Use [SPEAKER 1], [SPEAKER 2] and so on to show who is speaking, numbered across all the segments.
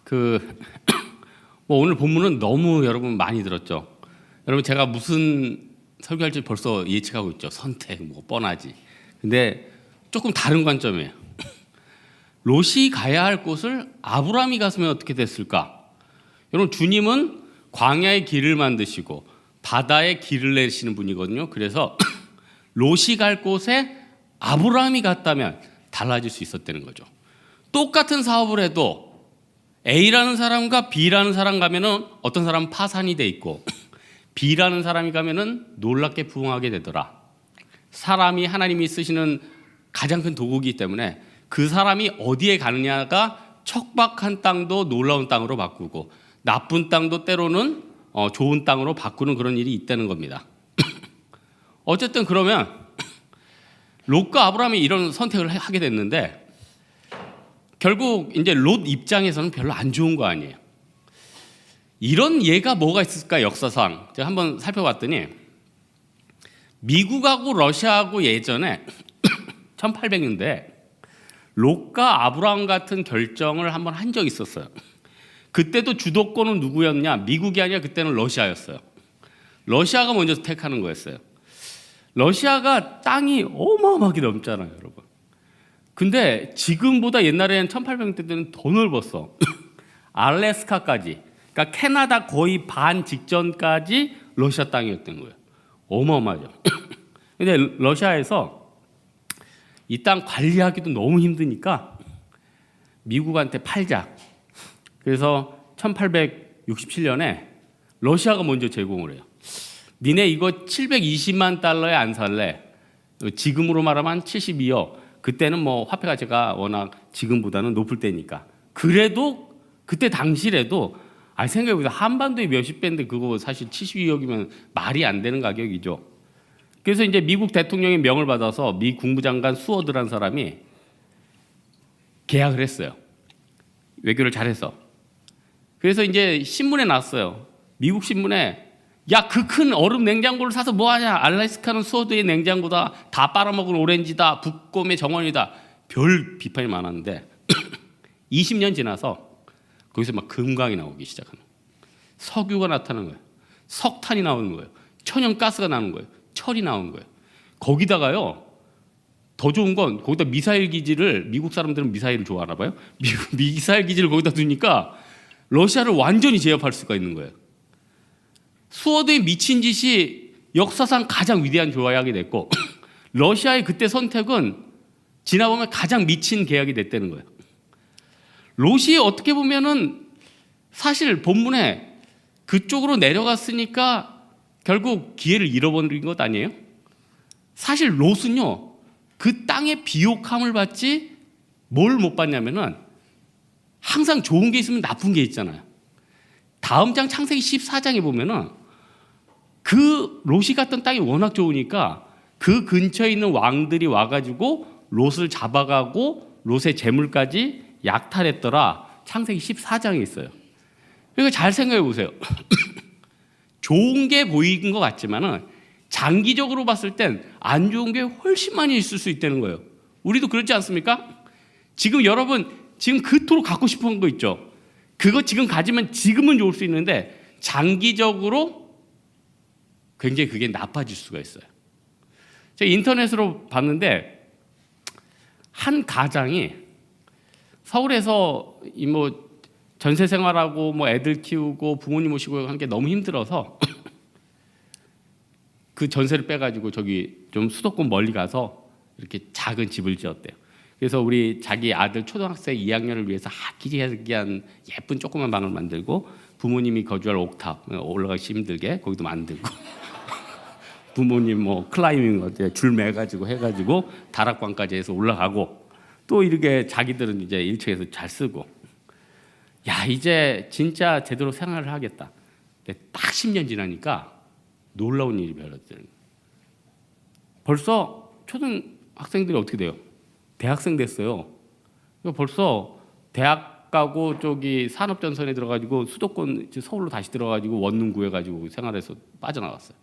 [SPEAKER 1] 그 뭐 오늘 본문은 너무 여러분 많이 들었죠. 여러분 제가 무슨 설교할지 벌써 예측하고 있죠. 선택 뭐 뻔하지. 근데 조금 다른 관점이에요. 롯이 가야 할 곳을 아브라함이 갔으면 어떻게 됐을까? 여러분 주님은 광야의 길을 만드시고 바다에 길을 내시는 분이거든요. 그래서 롯이 갈 곳에 아브라함이 갔다면 달라질 수 있었다는 거죠. 똑같은 사업을 해도 A라는 사람과 B라는 사람 가면은 어떤 사람은 파산이 돼 있고 B라는 사람이 가면은 놀랍게 부흥하게 되더라. 사람이 하나님이 쓰시는 가장 큰 도구이기 때문에 그 사람이 어디에 가느냐가 척박한 땅도 놀라운 땅으로 바꾸고 나쁜 땅도 때로는 좋은 땅으로 바꾸는 그런 일이 있다는 겁니다. 어쨌든 그러면 롯과 아브라함이 이런 선택을 하게 됐는데 결국 이제 롯 입장에서는 별로 안 좋은 거 아니에요. 이런 예가 뭐가 있을까 역사상 제가 한번 살펴봤더니 미국하고 러시아하고 예전에 1800년대 롯과 아브라함 같은 결정을 한번 한 적이 있었어요. 그때도 주도권은 누구였냐? 미국이 아니라 그때는 러시아였어요. 러시아가 먼저 택하는 거였어요. 러시아가 땅이 어마어마하게 넓잖아요, 여러분. 근데 지금보다 옛날에는 1800년대 때는 더 넓었어. 알래스카까지, 그러니까 캐나다 거의 반 직전까지 러시아 땅이었던 거예요. 어마어마하죠. 근데 러시아에서 이 땅 관리하기도 너무 힘드니까 미국한테 팔자. 그래서 1867년에 러시아가 먼저 제공을 해요. 니네 이거 720만 달러에 안 살래? 지금으로 말하면 72억. 그때는 뭐 화폐 가치가 워낙 지금보다는 높을 때니까. 그래도 그때 당시라도 생각해보세요. 한반도에 몇십 배인데 그거 사실 72억이면 말이 안 되는 가격이죠. 그래서 이제 미국 대통령의 명을 받아서 미 국무장관 수워드라는 사람이 계약을 했어요. 외교를 잘해서. 그래서 이제 신문에 났어요. 미국 신문에 야, 그 큰 얼음 냉장고를 사서 뭐하냐? 알래스카는 수워드의 냉장고다. 다 빨아먹은 오렌지다. 북곰의 정원이다. 별 비판이 많았는데 20년 지나서 거기서 막 금광이 나오기 시작하는 거예요. 석유가 나타나는 거예요. 석탄이 나오는 거예요. 천연가스가 나오는 거예요. 철이 나오는 거예요. 거기다가요. 더 좋은 건 거기다 미사일 기지를 미국 사람들은 미사일을 좋아하나 봐요. 미사일 기지를 거기다 두니까 러시아를 완전히 제압할 수가 있는 거예요. 수워드의 미친 짓이 역사상 가장 위대한 조약이 됐고 러시아의 그때 선택은 지나보면 가장 미친 계약이 됐다는 거예요. 롯이 어떻게 보면은 사실 본문에 그쪽으로 내려갔으니까 결국 기회를 잃어버린 것 아니에요? 사실 롯은요 그 땅의 비옥함을 받지 뭘 못 받냐면은 항상 좋은 게 있으면 나쁜 게 있잖아요. 다음 장 창세기 14장에 보면은 그 롯이 갔던 땅이 워낙 좋으니까 그 근처에 있는 왕들이 와가지고 롯을 잡아가고 롯의 재물까지 약탈했더라. 창세기 14장에 있어요. 그러니까 잘 생각해 보세요. 좋은 게 보이는 것 같지만은 장기적으로 봤을 땐 안 좋은 게 훨씬 많이 있을 수 있다는 거예요. 우리도 그렇지 않습니까? 지금 여러분 지금 그토록 갖고 싶은 거 있죠. 그거 지금 가지면 지금은 좋을 수 있는데 장기적으로 굉장히 그게 나빠질 수가 있어요. 제가 인터넷으로 봤는데 한 가장이 서울에서 이 뭐 전세 생활하고 뭐 애들 키우고 부모님 모시고 하는 게 너무 힘들어서 그 전세를 빼가지고 저기 좀 수도권 멀리 가서 이렇게 작은 집을 지었대요. 그래서 우리 자기 아들 초등학생 2학년을 위해서 아기자기한 예쁜 조그만 방을 만들고 부모님이 거주할 옥탑 올라가기 힘들게 거기도 만들고 부모님 뭐 클라이밍 어때 줄 매가지고 해가지고 다락방까지 해서 올라가고 또 이렇게 자기들은 이제 1층에서 잘 쓰고 야 이제 진짜 제대로 생활을 하겠다. 근데 딱 10년 지나니까 놀라운 일이 벌어졌어요. 벌써 초등학생들이 어떻게 돼요? 대학생 됐어요. 벌써 대학 가고 저기 산업전선에 들어가지고 수도권 서울로 다시 들어가지고 원룸 구해가지고 생활해서 빠져나갔어요.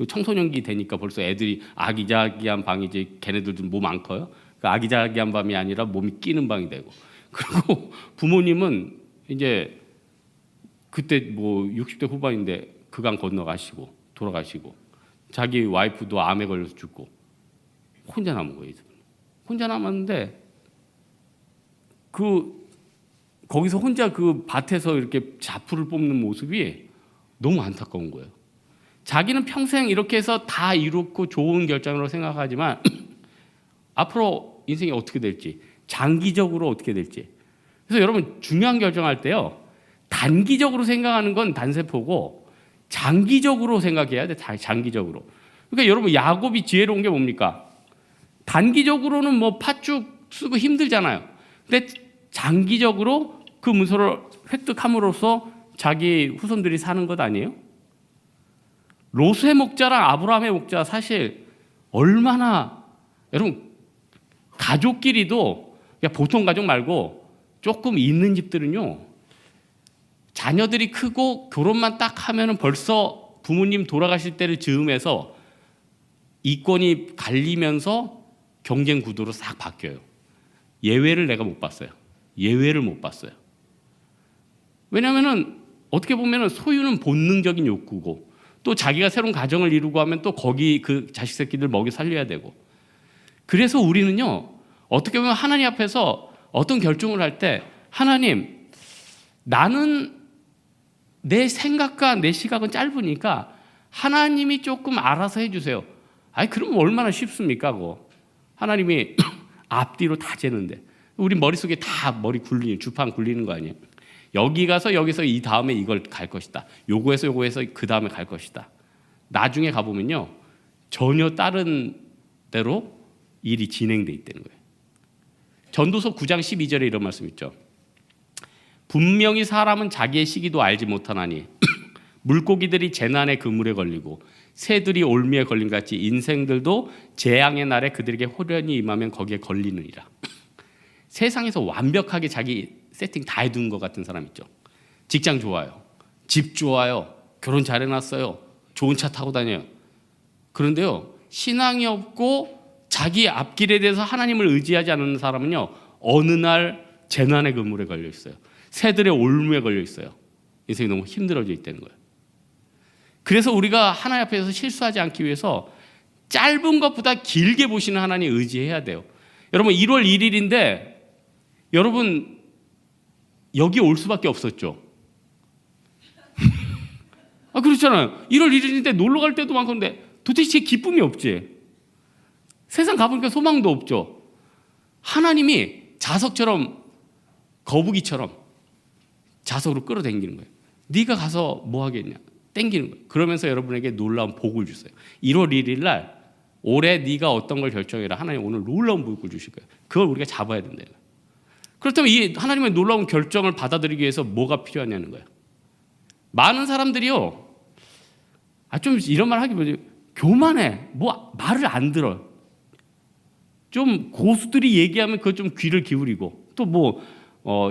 [SPEAKER 1] 청소년기 되니까 벌써 애들이 아기자기한 방이지 걔네들도 몸 안 커요. 그 아기자기한 밤이 아니라 몸이 끼는 방이 되고 그리고 부모님은 이제 그때 뭐 60대 후반인데 그강 건너가시고 돌아가시고 자기 와이프도 암에 걸려서 죽고 혼자 남은 거예요. 혼자 남았는데 거기서 혼자 그 밭에서 이렇게 자풀을 뽑는 모습이 너무 안타까운 거예요. 자기는 평생 이렇게 해서 다 이루고 좋은 결정으로 생각하지만 앞으로 인생이 어떻게 될지, 장기적으로 어떻게 될지. 그래서 여러분 중요한 결정할 때요, 단기적으로 생각하는 건 단세포고 장기적으로 생각해야 돼. 장기적으로. 그러니까 여러분 야곱이 지혜로운 게 뭡니까? 단기적으로는 뭐 팥죽 쓰고 힘들잖아요. 근데 장기적으로 그 문서를 획득함으로써 자기 후손들이 사는 것 아니에요? 롯의 목자랑 아브라함의 목자 사실 얼마나, 여러분 가족끼리도 그냥 보통 가족 말고 조금 있는 집들은요, 자녀들이 크고 결혼만 딱 하면은 벌써 부모님 돌아가실 때를 즈음해서 이권이 갈리면서 경쟁 구도로 싹 바뀌어요. 예외를 내가 못 봤어요. 예외를 못 봤어요. 왜냐하면은 어떻게 보면은 소유는 본능적인 욕구고 또 자기가 새로운 가정을 이루고 하면 또 거기 그 자식 새끼들 먹여 살려야 되고. 그래서 우리는요, 어떻게 보면 하나님 앞에서 어떤 결정을 할 때 하나님, 나는 내 생각과 내 시각은 짧으니까 하나님이 조금 알아서 해주세요. 아니 그러면 얼마나 쉽습니까? 그거 하나님이 앞뒤로 다 재는데 우리 머릿속에 다 머리 굴리는, 주판 굴리는 거 아니에요? 여기 가서 여기서 이 다음에 이걸 갈 것이다. 요거에서 요거에서 그 다음에 갈 것이다. 나중에 가보면요, 전혀 다른 대로 일이 진행돼 있다는 거예요. 전도서 9장 12절에 이런 말씀 있죠. 분명히 사람은 자기의 시기도 알지 못하나니 물고기들이 재난의 그물에 걸리고 새들이 올미에 걸린 같이 인생들도 재앙의 날에 그들에게 호련히 임하면 거기에 걸리느니라. 세상에서 완벽하게 자기 세팅 다 해둔 것 같은 사람 있죠. 직장 좋아요, 집 좋아요, 결혼 잘 해놨어요, 좋은 차 타고 다녀요. 그런데요, 신앙이 없고 자기 앞길에 대해서 하나님을 의지하지 않는 사람은요, 어느 날 재난의 그물에 걸려 있어요. 새들의 올무에 걸려 있어요. 인생이 너무 힘들어져 있다는 거예요. 그래서 우리가 하나님 앞에서 실수하지 않기 위해서 짧은 것보다 길게 보시는 하나님 의지해야 돼요. 여러분 1월 1일인데 여러분 여기 올 수밖에 없었죠. 아 그렇잖아요. 1월 1일인데 놀러 갈 때도 많고 근데 도대체 기쁨이 없지. 세상 가보니까 소망도 없죠. 하나님이 자석처럼, 거북이처럼 자석으로 끌어당기는 거예요. 네가 가서 뭐 하겠냐, 땡기는 거예요. 그러면서 여러분에게 놀라운 복을 주세요. 1월 1일 날 올해 네가 어떤 걸 결정해라, 하나님 오늘 놀라운 복을 주실 거예요. 그걸 우리가 잡아야 된다는 거예요. 그렇다면 이 하나님의 놀라운 결정을 받아들이기 위해서 뭐가 필요하냐는 거예요. 많은 사람들이요, 좀 이런 말 하기보다 교만해, 뭐 말을 안 들어. 좀 고수들이 얘기하면 그거 좀 귀를 기울이고 또 뭐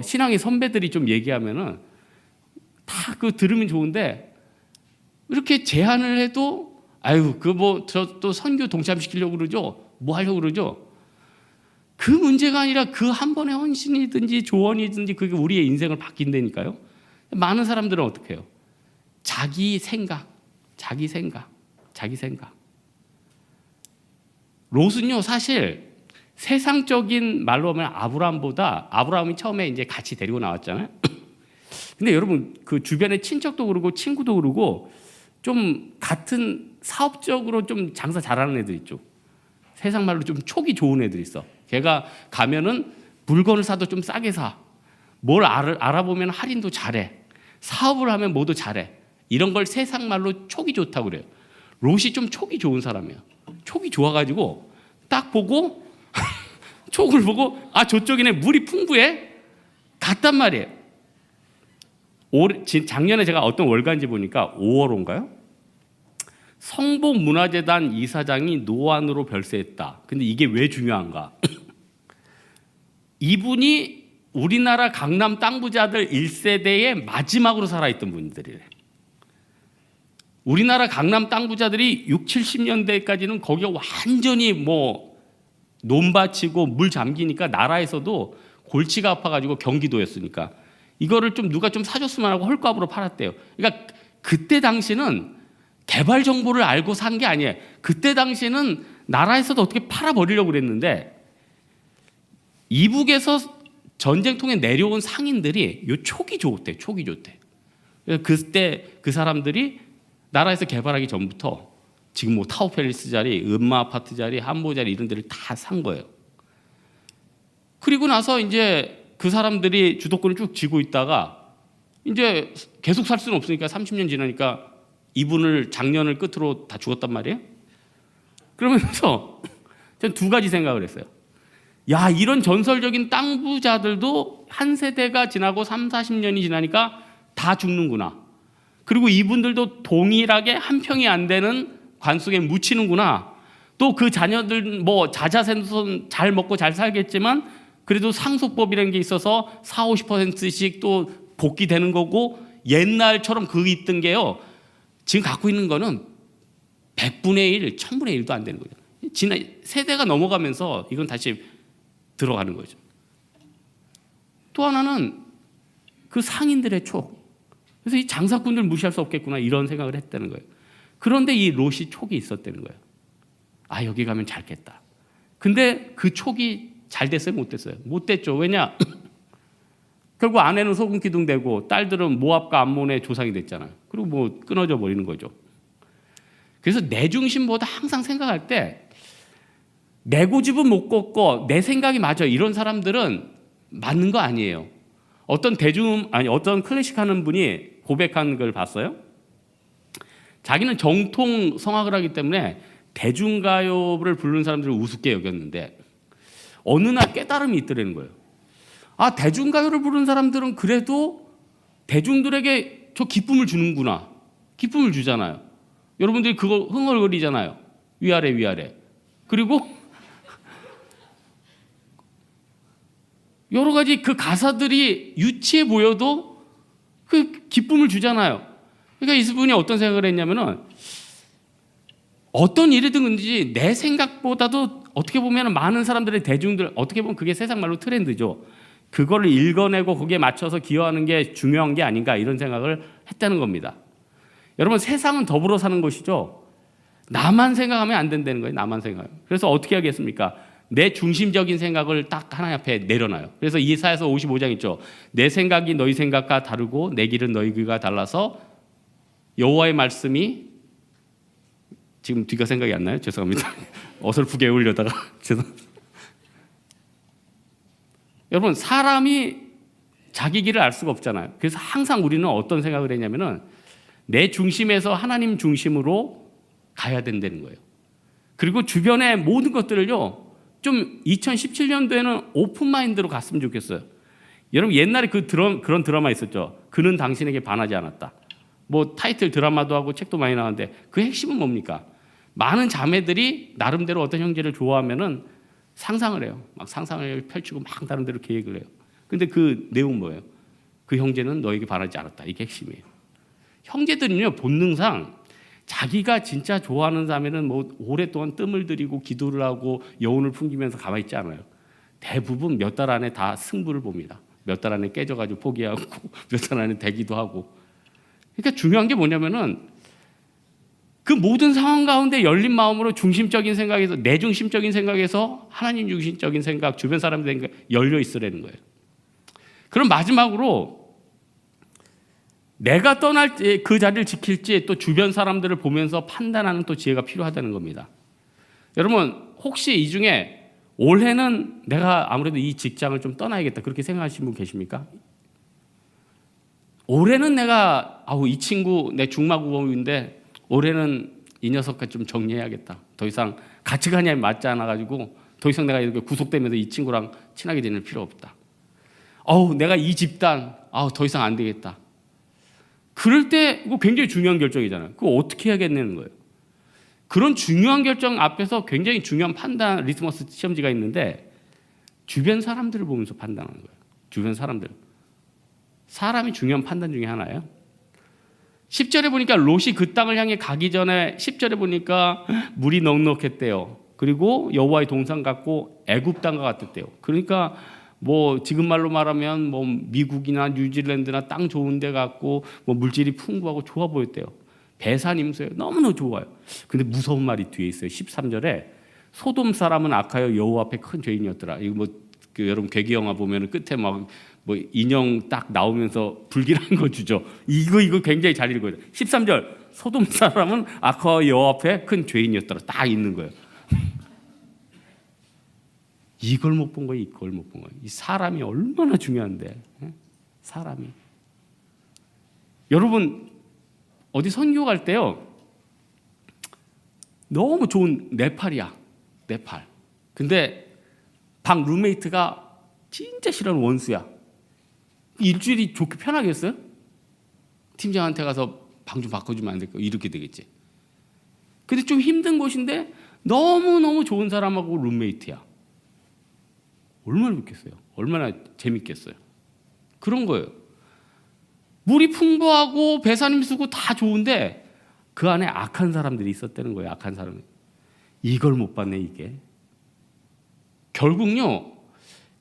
[SPEAKER 1] 신앙의 선배들이 좀 얘기하면은 다 그 들으면 좋은데 이렇게 제안을 해도 아유 그 뭐 저 또 선교 동참시키려고 그러죠, 뭐 하려고 그러죠. 그 문제가 아니라 그 한 번의 헌신이든지 조언이든지 그게 우리의 인생을 바뀐다니까요. 많은 사람들은 어떻게 해요? 자기 생각. 롯은요 사실 세상적인 말로 하면 아브라함이 처음에 이제 같이 데리고 나왔잖아요. 근데 여러분 그 주변에 친척도 그러고 친구도 그러고 좀 같은 사업적으로 좀 장사 잘하는 애들 있죠. 세상 말로 좀 촉이 좋은 애들 있어. 걔가 가면은 물건을 사도 좀 싸게 사. 뭘 알아보면 할인도 잘해. 사업을 하면 뭐도 잘해. 이런 걸 세상 말로 촉이 좋다고 그래요. 롯이 좀 촉이 좋은 사람이에요. 촉이 좋아가지고 딱 보고 촉을 보고 아 저쪽이네, 물이 풍부해, 갔단 말이에요. 작년에 제가 어떤 월간지 보니까 5월호인가요? 성복문화재단 이사장이 노안으로 별세했다. 근데 이게 왜 중요한가? 이분이 우리나라 강남 땅 부자들 1세대의 마지막으로 살아있던 분들이래. 우리나라 강남 땅 부자들이 60, 70년대까지는 거기가 완전히 뭐 논밭이고 물 잠기니까 나라에서도 골치가 아파가지고, 경기도였으니까 이거를 좀 누가 좀 사줬으면 하고 헐값으로 팔았대요. 그러니까 그때 당시는 개발 정보를 알고 산 게 아니에요. 그때 당시는 나라에서도 어떻게 팔아버리려고 그랬는데 이북에서 전쟁통에 내려온 상인들이 요 촉이 좋대. 촉이 좋대. 그래서 그때 그 사람들이 나라에서 개발하기 전부터 지금 뭐 타워팰리스 자리, 음마 아파트 자리, 한보 자리 이런 데를 다 산 거예요. 그리고 나서 이제 그 사람들이 주도권을 쭉 쥐고 있다가 이제 계속 살 수는 없으니까 30년 지나니까 이분을 작년을 끝으로 다 죽었단 말이에요. 그러면서 저는 두 가지 생각을 했어요. 야, 이런 전설적인 땅 부자들도 한 세대가 지나고 3, 40년이 지나니까 다 죽는구나. 그리고 이분들도 동일하게 한 평이 안 되는 관속에 묻히는구나. 또 그 자녀들 뭐 자자손손 잘 먹고 잘 살겠지만 그래도 상속법이라는 게 있어서 4, 50%씩 또 복귀되는 거고 옛날처럼 그게 있던 게요. 지금 갖고 있는 거는 100분의 1, 1000분의 1도 안 되는 거죠. 세대가 넘어가면서 이건 다시 들어가는 거죠. 또 하나는 그 상인들의 촉. 그래서 이 장사꾼들 무시할 수 없겠구나 이런 생각을 했다는 거예요. 그런데 이 롯이 촉이 있었다는 거예요. 아, 여기 가면 잘겠다. 근데 그 촉이 잘 됐어요? 못 됐어요? 못 됐죠. 왜냐? 결국 아내는 소금 기둥 되고 딸들은 모압과 암몬의 조상이 됐잖아요. 그리고 뭐 끊어져 버리는 거죠. 그래서 내 중심보다 항상 생각할 때 내 고집은 못 걷고 내 생각이 맞아 이런 사람들은 맞는 거 아니에요. 어떤 클래식 하는 분이 고백한 걸 봤어요. 자기는 정통 성악을 하기 때문에 대중가요를 부르는 사람들을 우습게 여겼는데 어느 날 깨달음이 있더라는 거예요. 아, 대중가요를 부르는 사람들은 그래도 대중들에게 저 기쁨을 주는구나. 기쁨을 주잖아요. 여러분들이 그거 흥얼거리잖아요. 위아래 위아래. 그리고 여러 가지 그 가사들이 유치해 보여도 그 기쁨을 주잖아요. 그러니까 이분이 어떤 생각을 했냐면은 어떤 일이든지 내 생각보다도 어떻게 보면 많은 사람들의 대중들 어떻게 보면 그게 세상 말로 트렌드죠. 그거를 읽어내고 거기에 맞춰서 기여하는 게 중요한 게 아닌가 이런 생각을 했다는 겁니다. 여러분 세상은 더불어 사는 것이죠. 나만 생각하면 안 된다는 거예요. 나만 생각하면. 그래서 어떻게 하겠습니까? 내 중심적인 생각을 딱 하나 앞에 내려놔요. 그래서 이사야서 55장 있죠. 내 생각이 너희 생각과 다르고 내 길은 너희 길과 달라서 여호와의 말씀이 지금 뒤가 생각이 안 나요? 죄송합니다. 어설프게 외우려다가 죄송합니다. 여러분 사람이 자기 길을 알 수가 없잖아요. 그래서 항상 우리는 어떤 생각을 했냐면은 내 중심에서 하나님 중심으로 가야 된다는 거예요. 그리고 주변의 모든 것들을요 좀 2017년도에는 오픈 마인드로 갔으면 좋겠어요. 여러분 옛날에 그런 드라마 있었죠. 그는 당신에게 반하지 않았다. 뭐 타이틀 드라마도 하고 책도 많이 나왔는데 그 핵심은 뭡니까? 많은 자매들이 나름대로 어떤 형제를 좋아하면은 상상을 해요. 막 상상을 펼치고 막 다른 데로 계획을 해요. 근데 그 내용은 뭐예요? 그 형제는 너에게 반하지 않았다. 이게 핵심이에요. 형제들은요 본능상 자기가 진짜 좋아하는 자매는 뭐 오랫동안 뜸을 들이고 기도를 하고 여운을 풍기면서 가만히 있지 않아요. 대부분 몇 달 안에 다 승부를 봅니다. 몇 달 안에 깨져가지고 포기하고 몇 달 안에 되기도 하고. 그러니까 중요한 게 뭐냐면은 그 모든 상황 가운데 열린 마음으로 중심적인 생각에서 내 중심적인 생각에서 하나님 중심적인 생각, 주변 사람들 생각 열려 있으라는 거예요. 그럼 마지막으로 내가 떠날 때 그 자리를 지킬지 또 주변 사람들을 보면서 판단하는 또 지혜가 필요하다는 겁니다. 여러분 혹시 이 중에 올해는 내가 아무래도 이 직장을 좀 떠나야겠다 그렇게 생각하시는 분 계십니까? 올해는 내가 이 친구 내 중마고인데 올해는 이 녀석과 좀 정리해야겠다. 더 이상 가치관이 맞지 않아가지고 더 이상 내가 이렇게 구속되면서 이 친구랑 친하게 지낼 필요 없다. 내가 이 집단 더 이상 안 되겠다. 그럴 때 이거 굉장히 중요한 결정이잖아요. 그거 어떻게 해야겠냐는 거예요. 그런 중요한 결정 앞에서 굉장히 중요한 판단 리트머스 시험지가 있는데 주변 사람들을 보면서 판단하는 거예요. 주변 사람들. 사람이 중요한 판단 중에 하나예요. 10절에 보니까 롯이 그 땅을 향해 가기 전에 10절에 보니까 물이 넉넉했대요. 그리고 여호와의 동산 같고 애굽 땅과 같았대요. 그러니까 뭐 지금 말로 말하면 뭐 미국이나 뉴질랜드나 땅 좋은 데 갖고 뭐 물질이 풍부하고 좋아 보였대요. 배산임수예요. 너무너무 좋아요. 근데 무서운 말이 뒤에 있어요. 13절에 소돔 사람은 악하여 여호와 앞에 큰 죄인이었더라. 이거 뭐 여러분 괴기 영화 보면은 끝에 막 뭐 인형 딱 나오면서 불길한 거 주죠. 이거 굉장히 잘 읽어요. 13절 소돔 사람은 악하여 여호와 앞에 큰 죄인이었더라. 딱 있는 거예요. 이걸 못 본 거예요. 이걸 못 본 거예요. 이 사람이 얼마나 중요한데. 사람이. 여러분 어디 선교 갈 때요. 너무 좋은 네팔이야. 네팔. 근데 방 룸메이트가 진짜 싫어하는 원수야. 일주일이 좋게 편하겠어요? 팀장한테 가서 방 좀 바꿔주면 안 될까? 이렇게 되겠지. 근데 좀 힘든 곳인데 너무너무 좋은 사람하고 룸메이트야. 얼마나 좋겠어요? 얼마나 재밌겠어요? 그런 거예요. 물이 풍부하고 배산임 쓰고 다 좋은데 그 안에 악한 사람들이 있었다는 거예요. 악한 사람이. 이걸 못 봤네 이게. 결국요.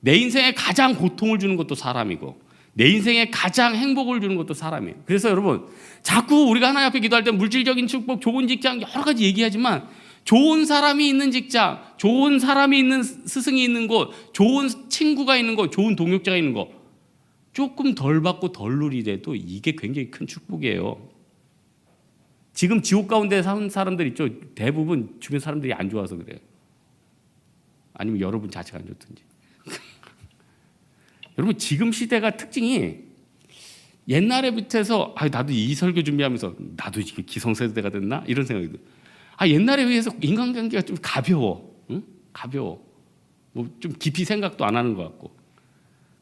[SPEAKER 1] 내 인생에 가장 고통을 주는 것도 사람이고 내 인생에 가장 행복을 주는 것도 사람이에요. 그래서 여러분 자꾸 우리가 하나님 앞에 기도할 때 물질적인 축복, 좋은 직장 여러 가지 얘기하지만 좋은 사람이 있는 직장, 좋은 사람이 있는 스승이 있는 곳, 좋은 친구가 있는 곳, 좋은 동역자가 있는 곳 조금 덜 받고 덜 누리돼도 이게 굉장히 큰 축복이에요. 지금 지옥 가운데 사는 사람들 있죠. 대부분 주변 사람들이 안 좋아서 그래요. 아니면 여러분 자체가 안 좋든지. 여러분 지금 시대가 특징이 옛날에 부터해서 나도 이 설교 준비하면서 나도 이게 기성세대가 됐나? 이런 생각이 들어요. 옛날에 비해서 인간관계가 좀 가벼워. 응? 가벼워. 뭐 좀 깊이 생각도 안 하는 것 같고.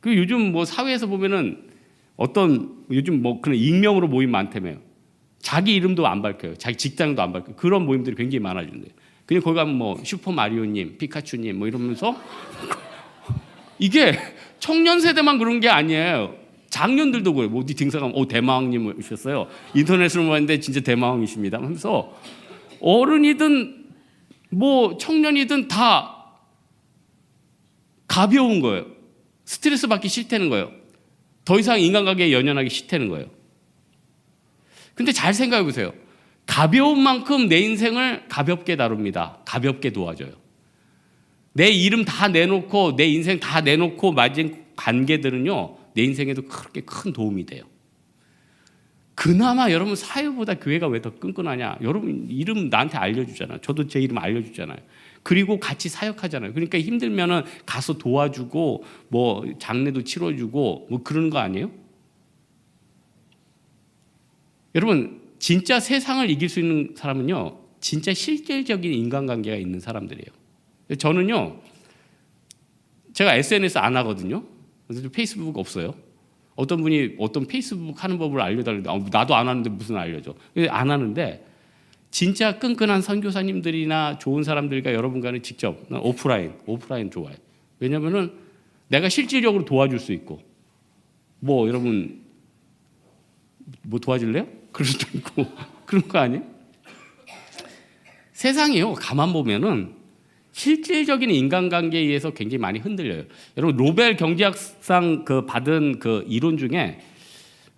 [SPEAKER 1] 그리고 요즘 뭐 사회에서 보면은 어떤 요즘 뭐 그런 익명으로 모임 많다며요. 자기 이름도 안 밝혀요. 자기 직장도 안 밝혀요. 그런 모임들이 굉장히 많아진대요. 그냥 거기 가면 뭐 슈퍼마리오님, 피카츄님 뭐 이러면서 이게 청년 세대만 그런 게 아니에요. 장년들도 그래요. 뭐 어디 등산하면 대마왕님 오셨어요. 인터넷으로 봤는데 진짜 대마왕이십니다. 하면서 어른이든 뭐 청년이든 다 가벼운 거예요. 스트레스 받기 싫다는 거예요. 더 이상 인간관계에 연연하기 싫다는 거예요. 근데 잘 생각해 보세요. 가벼운 만큼 내 인생을 가볍게 다룹니다. 가볍게 도와줘요. 내 이름 다 내놓고 내 인생 다 내놓고 맺은 관계들은요. 내 인생에도 그렇게 큰 도움이 돼요. 그나마 여러분 사회보다 교회가 왜 더 끈끈하냐. 여러분 이름 나한테 알려주잖아요. 저도 제 이름 알려주잖아요. 그리고 같이 사역하잖아요. 그러니까 힘들면은 가서 도와주고 뭐 장례도 치러주고 뭐 그런 거 아니에요? 여러분 진짜 세상을 이길 수 있는 사람은요. 진짜 실질적인 인간관계가 있는 사람들이에요. 저는요. 제가 SNS 안 하거든요. 그래서 페이스북 없어요. 어떤 분이 어떤 페이스북 하는 법을 알려달라는데 나도 안 하는데 무슨 알려줘. 안 하는데 진짜 끈끈한 선교사님들이나 좋은 사람들과 여러분과는 직접 오프라인 좋아해요. 왜냐하면은 내가 실질적으로 도와줄 수 있고 뭐 여러분 뭐 도와줄래요? 그럴 수도 있고 그런 거 아니에요? 세상이요. 가만 보면은 실질적인 인간관계에 의해서 굉장히 많이 흔들려요. 여러분 노벨 경제학상 받은 그 이론 중에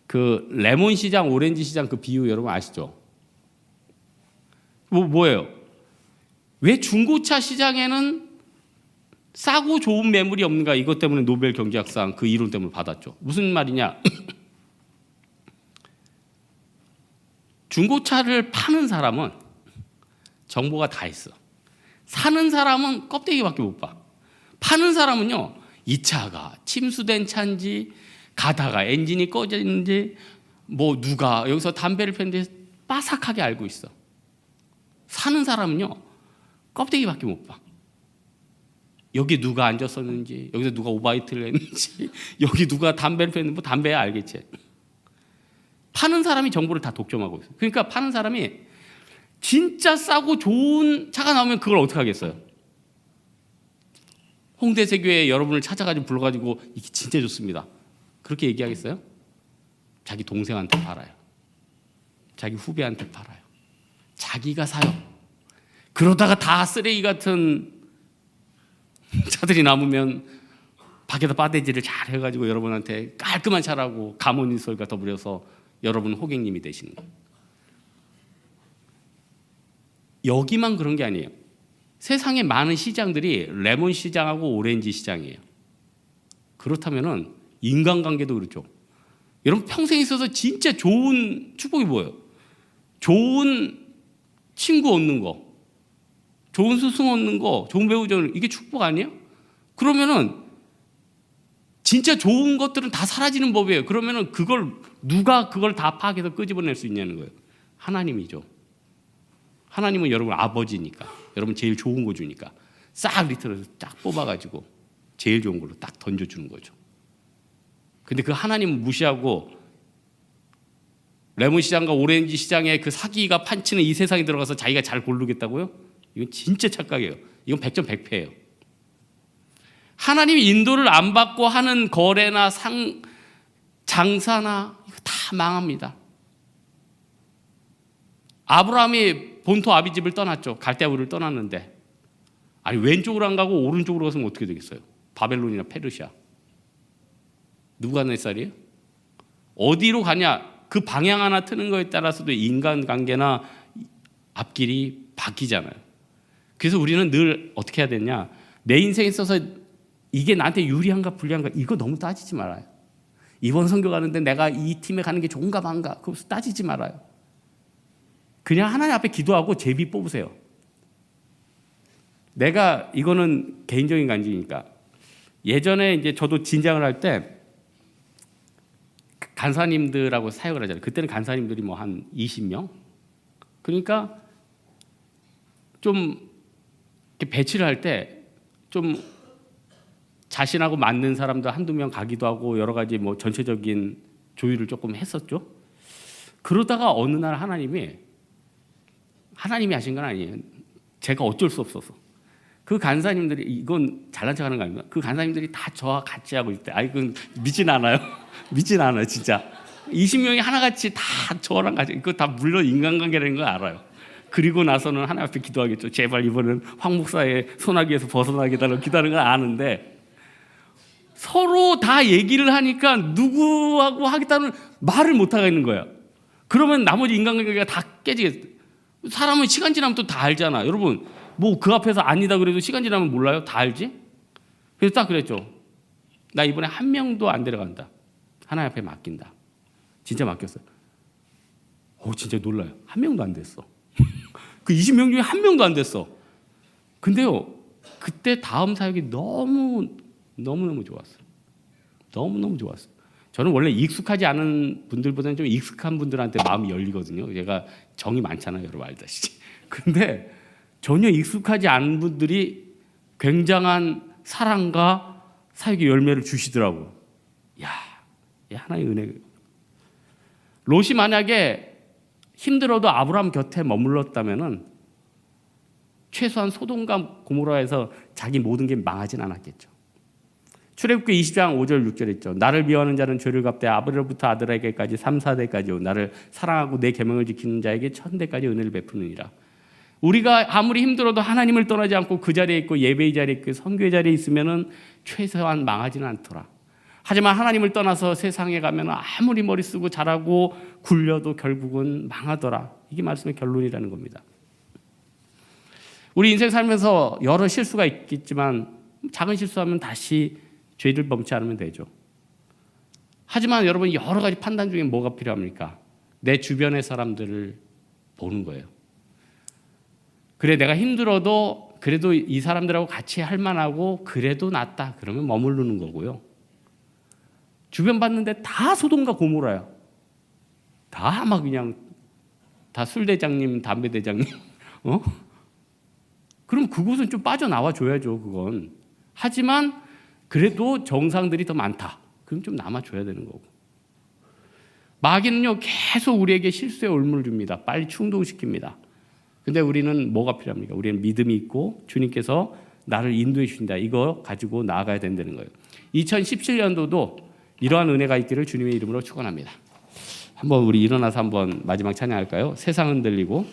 [SPEAKER 1] 그 레몬 시장, 오렌지 시장 그 비유 여러분 아시죠? 뭐예요? 왜 중고차 시장에는 싸고 좋은 매물이 없는가? 이것 때문에 노벨 경제학상 그 이론 때문에 받았죠. 무슨 말이냐? 중고차를 파는 사람은 정보가 다 있어. 사는 사람은 껍데기밖에 못 봐. 파는 사람은요, 이 차가 침수된 차인지 가다가 엔진이 꺼져 있는지 뭐 누가 여기서 담배를 폈는지 빠삭하게 알고 있어. 사는 사람은요, 껍데기밖에 못 봐. 여기 누가 앉았었는지, 여기서 누가 오바이트를 했는지, 여기 누가 담배를 폈는지 뭐 담배야 알겠지. 파는 사람이 정보를 다 독점하고 있어. 그러니까 파는 사람이 진짜 싸고 좋은 차가 나오면 그걸 어떻게 하겠어요? 홍대세교에 여러분을 찾아가지고 불러가지고 이게 진짜 좋습니다. 그렇게 얘기하겠어요? 자기 동생한테 팔아요. 자기 후배한테 팔아요. 자기가 사요. 그러다가 다 쓰레기 같은 차들이 남으면 밖에서 빠대지를 잘 해가지고 여러분한테 깔끔한 차라고 가모니솔과 더불여서 여러분 호객님이 되시는 거예요. 여기만 그런 게 아니에요. 세상에 많은 시장들이 레몬 시장하고 오렌지 시장이에요. 그렇다면은 인간관계도 그렇죠. 여러분 평생 있어서 진짜 좋은 축복이 뭐예요? 좋은 친구 얻는 거, 좋은 스승 얻는 거, 좋은 배우자 얻는 거, 이게 축복 아니에요? 그러면은 진짜 좋은 것들은 다 사라지는 법이에요. 그러면은 누가 그걸 다 파악해서 끄집어낼 수 있냐는 거예요. 하나님이죠. 하나님은 여러분 아버지니까, 여러분 제일 좋은 거 주니까 싹 리터에서 딱 뽑아가지고 제일 좋은 걸로 딱 던져주는 거죠. 근데 그 하나님을 무시하고 레몬 시장과 오렌지 시장에 그 사기가 판치는 이 세상에 들어가서 자기가 잘 고르겠다고요? 이건 진짜 착각이에요. 이건 100점 100패예요. 하나님이 인도를 안 받고 하는 거래나 장사나 이거 다 망합니다. 아브라함이 본토 아비집을 떠났죠. 갈대아우를 떠났는데 아니 왼쪽으로 안 가고 오른쪽으로 갔으면 어떻게 되겠어요? 바벨론이나 페르시아. 누가 내 쌀이에요? 어디로 가냐? 그 방향 하나 트는 거에 따라서도 인간관계나 앞길이 바뀌잖아요. 그래서 우리는 늘 어떻게 해야 되냐? 내 인생에 있어서 이게 나한테 유리한가 불리한가 이거 너무 따지지 말아요. 이번 선교 가는데 내가 이 팀에 가는 게 좋은가 반가 그거 따지지 말아요. 그냥 하나님 앞에 기도하고 제비 뽑으세요. 내가 이거는 개인적인 간증이니까 예전에 이제 저도 진장을 할 때 간사님들하고 사역을 하잖아요. 그때는 간사님들이 뭐 한 20명. 그러니까 좀 이렇게 배치를 할 때 좀 자신하고 맞는 사람들 한두 명 가기도 하고 여러 가지 뭐 전체적인 조율을 조금 했었죠. 그러다가 어느 날 하나님이 하신 건 아니에요. 제가 어쩔 수 없어서. 그 간사님들이 이건 잘난 척하는 거 아닙니까? 그 간사님들이 다 저와 같이 하고 있대. 아이 그건 믿진 않아요. 믿진 않아요, 진짜. 20명이 하나같이 다 저랑 같이 그거 다 물론 인간관계라는 걸 알아요. 그리고 나서는 하나님 앞에 기도하겠죠. 제발 이번엔 황 목사의 소나기에서 벗어나게 달라고 기도하는 걸 아는데 서로 다 얘기를 하니까 누구하고 하겠다는 말을 못 하겠는 거야. 그러면 나머지 인간관계가 다 깨지겠어요. 사람은 시간 지나면 또 다 알잖아. 여러분 뭐 그 앞에서 아니다 그래도 시간 지나면 몰라요? 다 알지? 그래서 딱 그랬죠. 나 이번에 한 명도 안 데려간다. 하나님 앞에 맡긴다. 진짜 맡겼어요. 진짜 놀라요. 한 명도 안 됐어. 그 20명 중에 한 명도 안 됐어. 근데요, 그때 다음 사역이 너무너무 좋았어요. 너무너무 좋았어요. 저는 원래 익숙하지 않은 분들보다는 좀 익숙한 분들한테 마음이 열리거든요. 얘가 정이 많잖아요. 여러분 알다시피. 근데 전혀 익숙하지 않은 분들이 굉장한 사랑과 사역의 열매를 주시더라고요. 야, 하나의 은혜. 롯이 만약에 힘들어도 아브라함 곁에 머물렀다면은 최소한 소돔과 고모라에서 자기 모든 게 망하진 않았겠죠. 출애굽기 20장 5절 6절 있죠. 나를 미워하는 자는 죄를 갚되 아버지로부터 아들에게까지 3, 4대까지요. 나를 사랑하고 내 계명을 지키는 자에게 1000대까지 은혜를 베푸느니라. 우리가 아무리 힘들어도 하나님을 떠나지 않고 그 자리에 있고 예배의 자리에 있고 선교의 자리에 있으면은 최소한 망하지는 않더라. 하지만 하나님을 떠나서 세상에 가면 아무리 머리 쓰고 잘하고 굴려도 결국은 망하더라. 이게 말씀의 결론이라는 겁니다. 우리 인생 살면서 여러 실수가 있겠지만 작은 실수하면 다시 죄를 범치 않으면 되죠. 하지만 여러분 여러 가지 판단 중에 뭐가 필요합니까? 내 주변의 사람들을 보는 거예요. 그래 내가 힘들어도 그래도 이 사람들하고 같이 할 만하고 그래도 낫다. 그러면 머무르는 거고요. 주변 봤는데 다 소돔과 고모라야. 다 막 그냥 다 술대장님, 담배대장님. 그럼 그곳은 좀 빠져나와 줘야죠. 그건. 하지만 그래도 정상들이 더 많다. 그럼 좀 남아줘야 되는 거고. 마귀는요 계속 우리에게 실수의 올무를 줍니다. 빨리 충동시킵니다. 근데 우리는 뭐가 필요합니까? 우리는 믿음이 있고 주님께서 나를 인도해 주신다. 이거 가지고 나아가야 된다는 거예요. 2017년도도 이러한 은혜가 있기를 주님의 이름으로 축원합니다. 한번 우리 일어나서 한번 마지막 찬양할까요? 세상 흔들리고